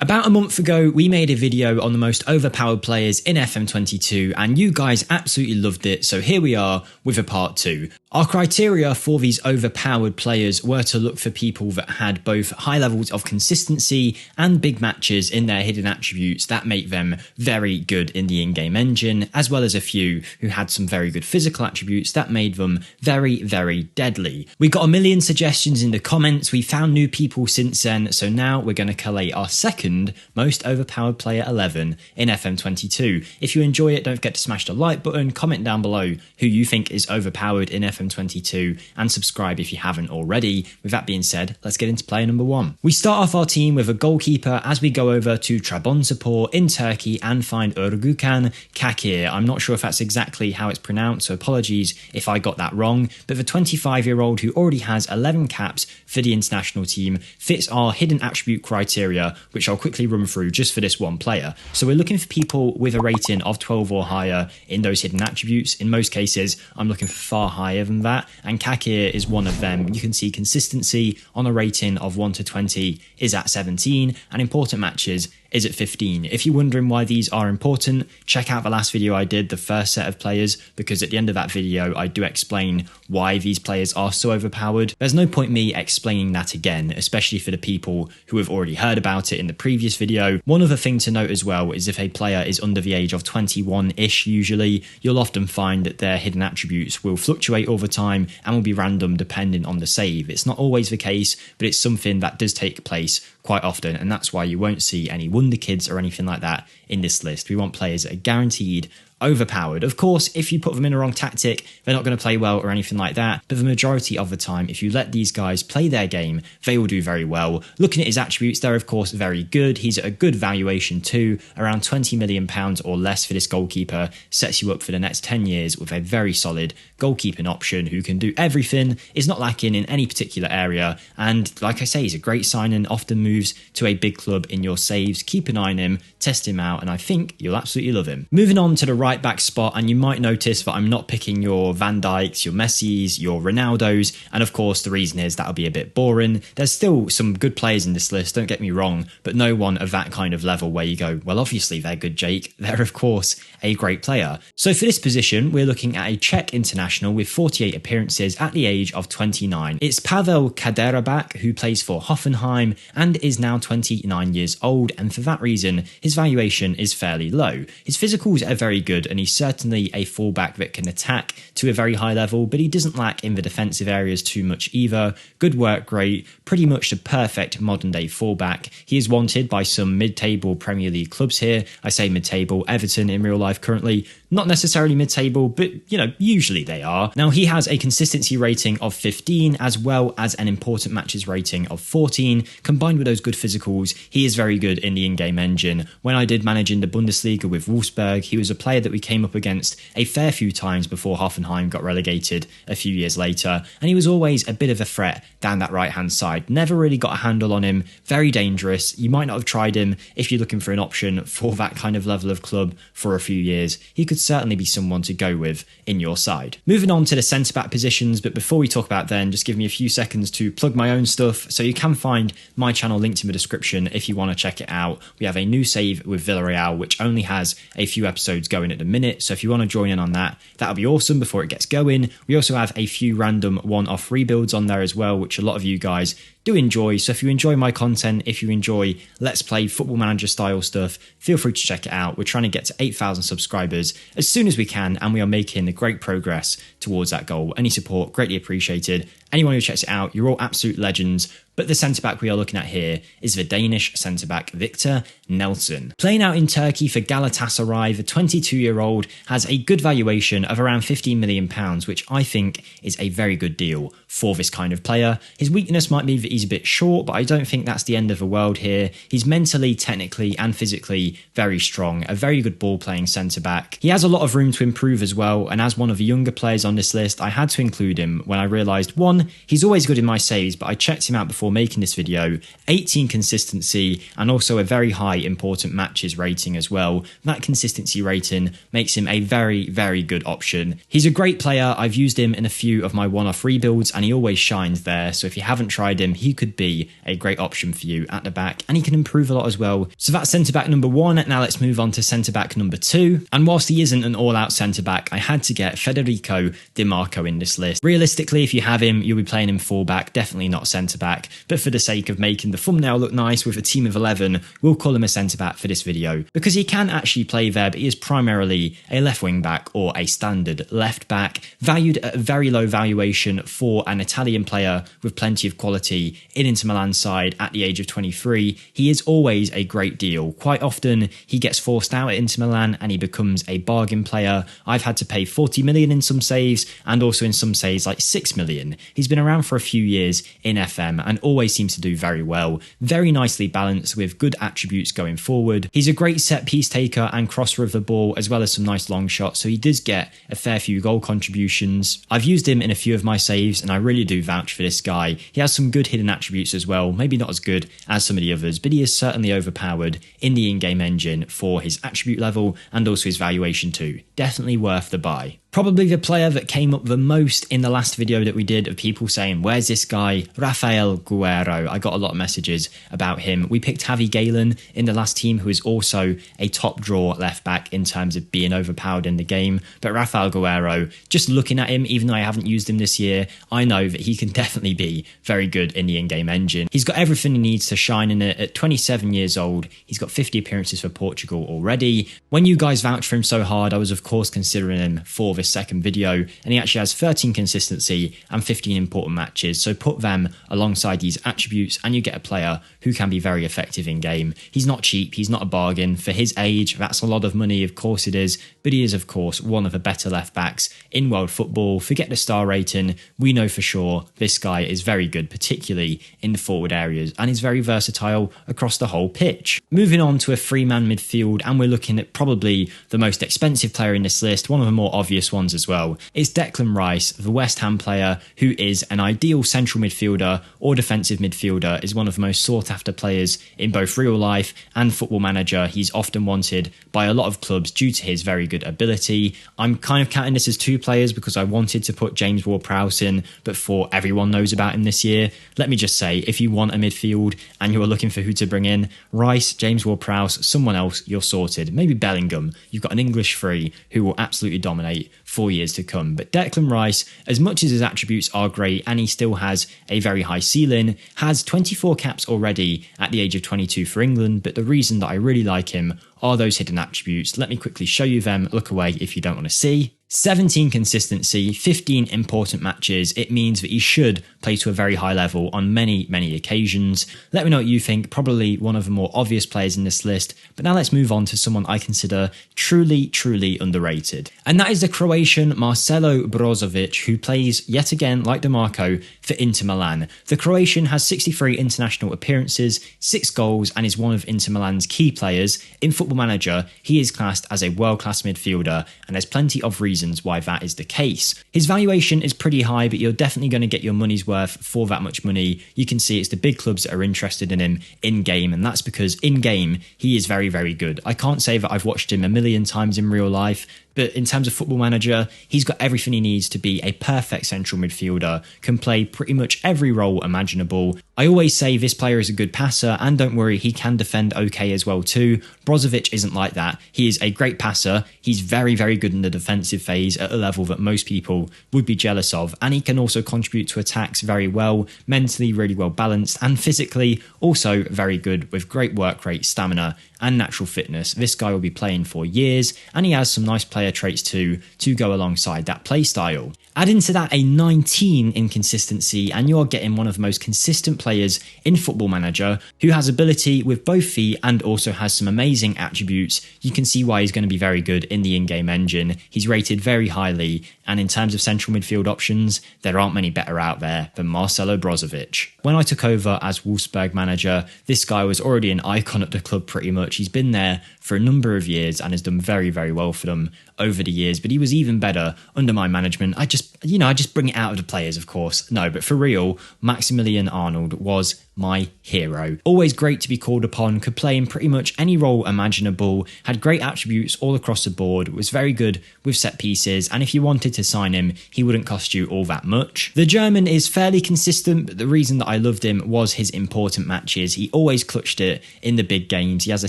About a month ago, we made a video on the most overpowered players in FM22 and you guys absolutely loved it, so here we are with a part 2. Our criteria for these overpowered players were to look for people that had both high levels of consistency and big matches in their hidden attributes that make them very good in the in-game engine, as well as a few who had some very good physical attributes that made them very, very deadly. We got a million suggestions in the comments, we found new people since then, so now we're going to collate our second most overpowered player 11 in FM22. If you enjoy it, don't forget to smash the like button, comment down below who you think is overpowered in FM22, and subscribe if you haven't already. With that being said, let's get into player number 1. We start off our team with a goalkeeper as we go over to Trabzonspor in Turkey and find Ergukan Kakir. I'm not sure if that's exactly how it's pronounced, so apologies if I got that wrong, but the 25-year-old who already has 11 caps for the international team fits our hidden attribute criteria, which I'll quickly run through just for this one player. So we're looking for people with a rating of 12 or higher in those hidden attributes. In most cases, I'm looking for far higher than that, and Kakir is one of them. You can see consistency on a rating of 1 to 20 is at 17, and important matches is at 15. If you're wondering why these are important, check out the last video I did, the first set of players, because at the end of that video I do explain why these players are so overpowered. There's no point me explaining that again, especially for the people who have already heard about it in the previous video. One other thing to note as well is if a player is under the age of 21-ish usually, you'll often find that their hidden attributes will fluctuate over time and will be random depending on the save. It's not always the case, but it's something that does take place quite often, and that's why you won't see any wonderkids or anything like that in this list. We want players that are guaranteed overpowered. Of course, if you put them in a wrong tactic, they're not going to play well or anything like that, but the majority of the time, if you let these guys play their game, they will do very well. Looking at his attributes, they're of course very good. He's at a good valuation too, around £20 million or less for this goalkeeper, sets you up for the next 10 years with a very solid goalkeeping option who can do everything, is not lacking in any particular area, and like I say, he's a great signing, often moves to a big club in your saves. Keep an eye on him, test him out, and I think you'll absolutely love him. Moving on to the right back spot, and you might notice that I'm not picking your Van Dijks, your Messis, your Ronaldos, and of course the reason is that'll be a bit boring. There's still some good players in this list, don't get me wrong, but no one of that kind of level where you go, well obviously they're good, Jake. They're of course a great player. So for this position, we're looking at a Czech international with 48 appearances at the age of 29. It's Pavel Kaderabak, who plays for Hoffenheim and is now 29 years old, and for that reason his valuation is fairly low. His physicals are very good and he's certainly a fullback that can attack to a very high level, but he doesn't lack in the defensive areas too much either. Good work rate, pretty much the perfect modern day fullback. He is wanted by some mid-table Premier League clubs here. I say mid-table, Everton in real life currently, not necessarily mid-table, but you know, usually they are. Now he has a consistency rating of 15 as well as an important matches rating of 14. Combined with those good physicals, he is very good in the in-game engine. When I did manage in the Bundesliga with Wolfsburg, he was a player that we came up against a fair few times before Hoffenheim got relegated a few years later, and he was always a bit of a threat down that right hand side. Never really got a handle on him, very dangerous. You might not have tried him if you're looking for an option for that kind of level of club for a few years. He could certainly be someone to go with in your side. Moving on to the centre back positions, but before we talk about them, just give me a few seconds to plug my own stuff. So you can find my channel linked in the description if you want to check it out. We have a new save with Villarreal which only has a few episodes going at the minute, so if you want to join in on that, that'll be awesome before it gets going. We also have a few random one-off rebuilds on there as well, which a lot of you guys do enjoy. So if you enjoy my content, if you enjoy Let's Play Football Manager style stuff, feel free to check it out. We're trying to get to 8,000 subscribers as soon as we can, and we are making great progress towards that goal. Any support, greatly appreciated. Anyone who checks it out, you're all absolute legends. But the centre-back we are looking at here is the Danish centre-back Victor Nelson. Playing out in Turkey for Galatasaray, the 22-year-old has a good valuation of around £15 million, which I think is a very good deal for this kind of player. His weakness might be that he's a bit short, but I don't think that's the end of the world here. He's mentally, technically and physically very strong, a very good ball-playing centre-back. He has a lot of room to improve as well, and as one of the younger players on this list, I had to include him when I realised, one, 1, he's always good in my saves, but I checked him out before making this video. 18 consistency and also a very high important matches rating as well. That consistency rating makes him a very, very good option. He's a great player. I've used him in a few of my one-off rebuilds and he always shines there. So if you haven't tried him, he could be a great option for you at the back, and he can improve a lot as well. So that's centre-back number 1. Now let's move on to centre-back number 2. And whilst he isn't an all-out centre-back, I had to get Federico Di Marco in this list. Realistically, if you have him, you'll be playing him full-back, definitely not centre-back. But for the sake of making the thumbnail look nice with a team of 11, we'll call him a centre-back for this video, because he can actually play there, but he is primarily a left wing-back or a standard left-back, valued at a very low valuation for an Italian player with plenty of quality in Inter Milan's side at the age of 23. He is always a great deal. Quite often, he gets forced out at Inter Milan and he becomes a bargain player. I've had to pay 40 million in some saves, and also in some saves like 6 million. He's been around for a few years in FM and always seems to do very well. Very nicely balanced with good attributes going forward. He's a great set piece taker and crosser of the ball, as well as some nice long shots, so he does get a fair few goal contributions. I've used him in a few of my saves and I really do vouch for this guy. He has some good hidden attributes as well, maybe not as good as some of the others, but he is certainly overpowered in the in-game engine for his attribute level and also his valuation too. Definitely worth the buy. Probably the player that came up the most in the last video that we did of people saying, where's this guy? Rafael Guerreiro. I got a lot of messages about him. We picked Javi Galen in the last team, who is also a top draw left back in terms of being overpowered in the game. But Rafael Guerreiro, just looking at him, even though I haven't used him this year, I know that he can definitely be very good in the in-game engine. He's got everything he needs to shine in it. At 27 years old, he's got 50 appearances for Portugal already. When you guys vouched for him so hard, I was of course considering him for this second video, and he actually has 13 consistency and 15 important matches, so put them alongside these attributes and you get a player who can be very effective in game. He's not cheap, he's not a bargain. For his age, that's a lot of money, of course it is, but he is of course one of the better left backs in world football. Forget the star rating, we know for sure this guy is very good, particularly in the forward areas, and is very versatile across the whole pitch. Moving on to a 3-man midfield, and we're looking at probably the most expensive player in this list, one of the more obvious ones as well. It's Declan Rice, the West Ham player, who is an ideal central midfielder or defensive midfielder, is one of the most sought after players in both real life and Football Manager. He's often wanted by a lot of clubs due to his very good ability. I'm kind of counting this as 2 players because I wanted to put James Ward-Prowse in, but for everyone knows about him this year, let me just say, if you want a midfield and you are looking for who to bring in, Rice, James Ward-Prowse, someone else, you're sorted. Maybe Bellingham. You've got an English free who will absolutely dominate for years to come. But Declan Rice, as much as his attributes are great and he still has a very high ceiling, has 24 caps already at the age of 22 for England, but the reason that I really like him are those hidden attributes. Let me quickly show you them. Look away if you don't want to see. 17 consistency, 15 important matches. It means that he should play to a very high level on many, many occasions. Let me know what you think. Probably one of the more obvious players in this list. But now let's move on to someone I consider truly, truly underrated. And that is the Croatian Marcelo Brozovic, who plays yet again, like DiMarco, for Inter Milan. The Croatian has 63 international appearances, 6 goals, and is one of Inter Milan's key players. In Football Manager, he is classed as a world-class midfielder, and there's plenty of reasons why that is the case. His valuation is pretty high, but you're definitely going to get your money's worth for that much money. You can see it's the big clubs that are interested in him in-game, and that's because in-game, he is very, very good. I can't say that I've watched him a million times in real life, but in terms of Football Manager, he's got everything he needs to be a perfect central midfielder, can play pretty much every role imaginable. I always say this player is a good passer, and don't worry, he can defend okay as well too. Brozovic isn't like that. He is a great passer. He's very, very good in the defensive phase at a level that most people would be jealous of, and he can also contribute to attacks very well, mentally really well balanced, and physically also very good with great work rate, stamina, and natural fitness. This guy will be playing for years, and he has some nice player traits too to go alongside that play style. Add into that a 19 in consistency, and you're getting one of the most consistent players in Football Manager, who has ability with both feet and also has some amazing attributes. You can see why he's going to be very good in the in-game engine. He's rated very highly, and in terms of central midfield options, there aren't many better out there than Marcelo Brozovic. When I took over as Wolfsburg manager, this guy was already an icon at the club pretty much. He's been there for a number of years and has done very, very well for them over the years, but he was even better under my management. I just bring it out of the players, of course. No, but for real, Maximilian Arnold was my hero. Always great to be called upon, could play in pretty much any role imaginable, had great attributes all across the board, was very good with set pieces, and if you wanted to sign him, he wouldn't cost you all that much. The German is fairly consistent, but the reason that I loved him was his important matches. He always clutched it in the big games. He has a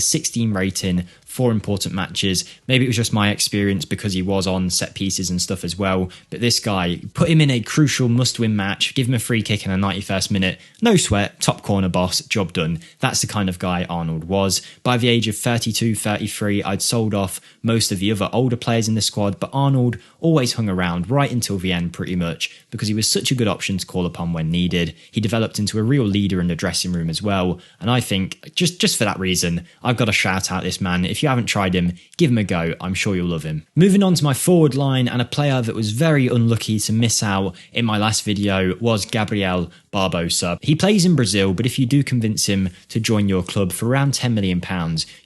16 rating for important matches. Maybe it was just my experience because he was on set pieces and stuff as well, but this guy, put him in a crucial must-win match, give him a free kick in the 91st minute, no sweat, top corner boss, job done. That's the kind of guy Arnold was. By the age of 32, 33, I'd sold off most of the other older players in the squad, but Arnold always hung around right until the end pretty much because he was such a good option to call upon when needed. He developed into a real leader in the dressing room as well, and I think just for that reason, I've got to shout out this man. If you haven't tried him, give him a go. I'm sure you'll love him. Moving on to my forward line, and a player that was very unlucky to miss out in my last video was Gabriel Barbosa. He plays in Brazil, but if you do convince him to join your club for around £10 million,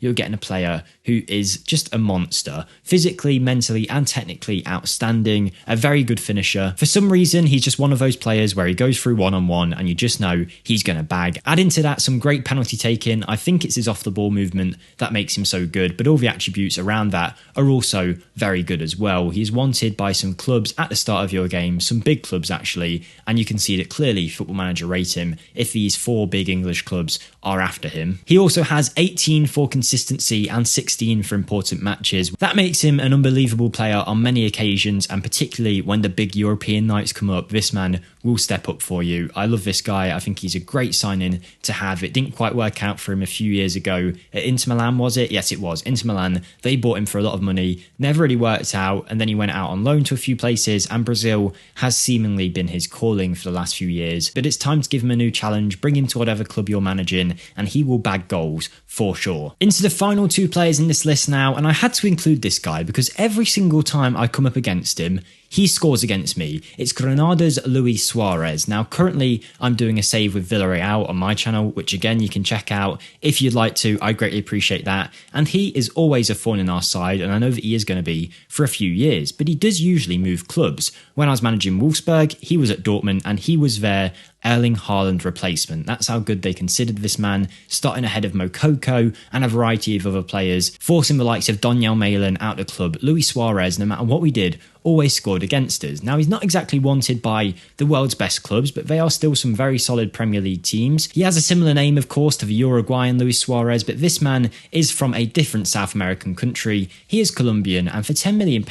you're getting a player who is just a monster. Physically, mentally, and technically outstanding. A very good finisher. For some reason, he's just one of those players where he goes through one-on-one and you just know he's going to bag. Add into that some great penalty taking. I think it's his off-the-ball movement that makes him so good, but all the attributes around that are also very good as well. He's wanted by some clubs at the start of your game, some big clubs actually, and you can see that clearly Football Manager rate him if these 4 big English clubs are after him. He also has 18 for consistency and 16 for important matches. That makes him an unbelievable player on many occasions, and particularly when the big European nights come up, this man will step up for you. I love this guy. I think he's a great signing to have. It didn't quite work out for him a few years ago at Inter Milan, was it? Yes, it was. Inter Milan, they bought him for a lot of money, never really worked out, and then he went out on loan to a few places, and Brazil has seemingly been his calling for the last few years. But it's time to give him a new challenge, bring him to whatever club you're managing, and he will bag goals for sure. Into the final 2 players in this list now, and I had to include this guy because every single time I come up against him, he scores against me. It's Granada's Luis Suarez. Now, currently, I'm doing a save with Villarreal on my channel, which again, you can check out if you'd like to. I greatly appreciate that. And he is always a thorn in our side, and I know that he is going to be for a few years, but he does usually move clubs. When I was managing Wolfsburg, he was at Dortmund, and he was their Erling Haaland replacement. That's how good they considered this man, starting ahead of Moukoko and a variety of other players, forcing the likes of Donyell Malen out of the club. Luis Suarez, no matter what we did, always scored against us. Now, he's not exactly wanted by the world's best clubs, but they are still some very solid Premier League teams. He has a similar name, of course, to the Uruguayan Luis Suarez, but this man is from a different South American country. He is Colombian, and for £10 million,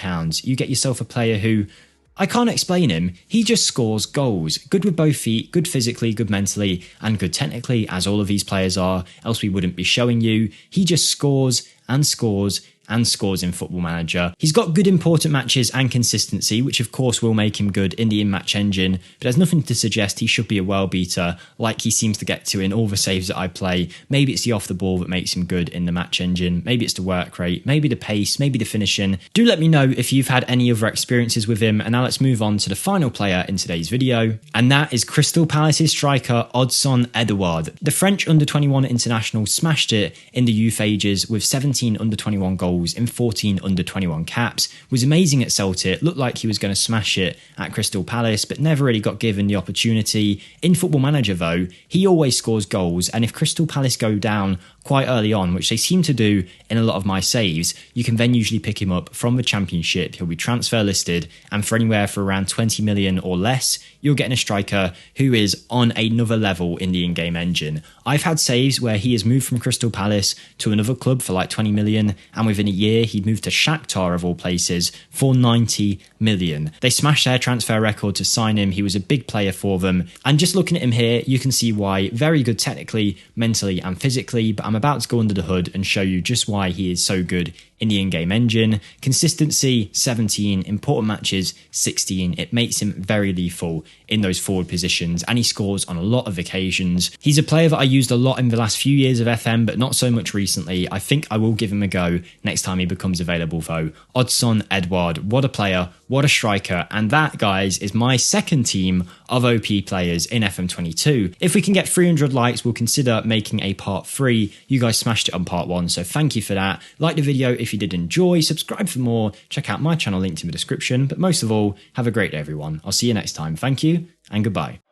you get yourself a player who, I can't explain him. He just scores goals. Good with both feet, good physically, good mentally, and good technically, as all of these players are, else we wouldn't be showing you. He just scores and scores and scores in Football Manager. He's got good important matches and consistency, which of course will make him good in the in-match engine, but there's nothing to suggest he should be a world beater like he seems to get to in all the saves that I play. Maybe it's the off the ball that makes him good in the match engine, maybe it's the work rate, maybe the pace, maybe the finishing. Do let me know if you've had any other experiences with him, and now let's move on to the final player in today's video, and that is Crystal Palace's striker Odsonne Edouard. The French under-21 international smashed it in the youth ages with 17 under-21 goals in 14 under-21 caps, was amazing at Celtic, looked like he was going to smash it at Crystal Palace, but never really got given the opportunity. In Football Manager though, he always scores goals, and if Crystal Palace go down quite early on, which they seem to do in a lot of my saves, you can then usually pick him up from the Championship. He'll be transfer listed, and for anywhere for around 20 million or less, you're getting a striker who is on another level in the in-game engine. I've had saves where he has moved from Crystal Palace to another club for like 20 million, and within a year he'd moved to Shakhtar of all places for 90 million. They smashed their transfer record to sign him. He was a big player for them, and just looking at him here, you can see why. Very good technically, mentally and physically, but I'm about to go under the hood and show you just why he is so good in the in-game engine. Consistency 17, important matches 16. It makes him very lethal in those forward positions, and he scores on a lot of occasions. He's a player that I used a lot in the last few years of FM, but not so much recently. I think I will give him a go next time he becomes available though. Odsonne Edouard, what a player, what a striker, and that, guys, is my second team of OP players in FM22. If we can get 300 likes, we'll consider making a part 3 You guys smashed it on part 1, so thank you for that. Like the video if you did enjoy, subscribe for more, check out my channel linked in the description, but most of all, have a great day everyone. I'll see you next time. Thank you and goodbye.